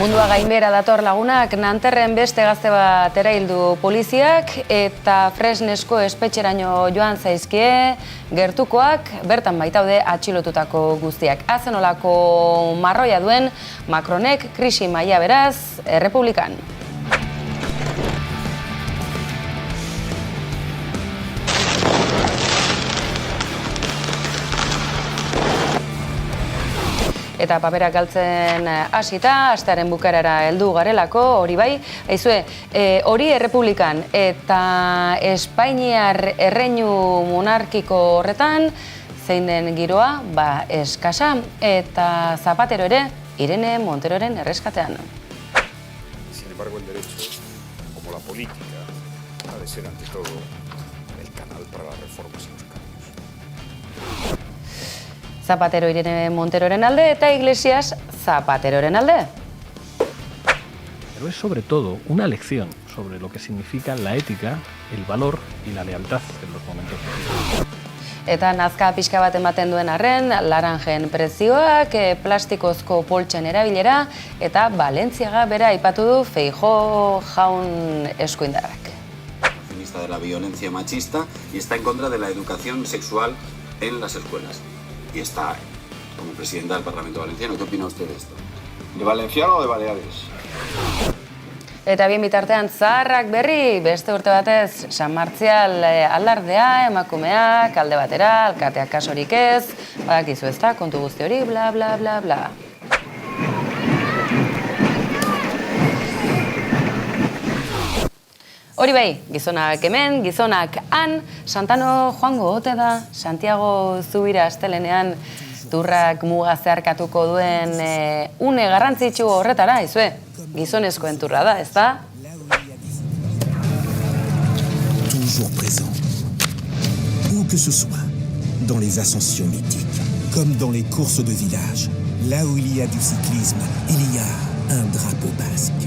Mundua gainbera dator lagunak, Nanterren beste gazte bat eraildu poliziak eta Fresnesko espetxeraino joan zaizkie, gertukoak bertan baitaude atxilotutako guztiak. Azenolako marroia duen Macronek krisi maila beraz, Errepublikan. Eta paperak galtzen hasita, astearen bukaerara heldu garelako, hori bai, aizue, hori Errepublikan eta Espainiar erreinu monarkiko horretan, zein den giroa, eskasa, eta Zapatero ere, Irene Monteroren erreskatean. Sin embargo, el derecho, como la política, ha de ser ante todo el canal para las reformas y los cambios. Zapatero Irene Monteroren alde eta Iglesias Zapateroren alde. Pero es sobre todo una lección sobre lo que significa la ética, el valor y la lealtad en los momentos difíciles. Eta nazka pixka bat ematen duen arren, laranjen prezioak, plastikozko poltsen erabilera eta Valentziaga bera aipatu du Feijóo jaun eskuindarrak. Feminista de la violencia machista y está en contra de la educación sexual en las escuelas. Y está como presidenta del Parlamento Valenciano. ¿Qué opina usted de esto? ¿De valenciano o de Baleares? Eta bien bitartean zaharrak berri, beste urte batez San Martzial alardea, emakumeak, alde batera, alkateak kasorik ez, badakizu ezta, kontu guzti hori, bla, bla, bla, bla. Hori bai, gizonak hemen, gizonak han, Santano joango ote da, Santiago Zubira astelenean turrak muga zeharkatuko duen une garrantzitsu horretara, izue, gizonezkoen turra da, ezta? Toujours présent, où que ce soit, dans les ascensions mythiques, comme dans les courses de village, là où il y a du cyclisme, il y a un drapeau basque.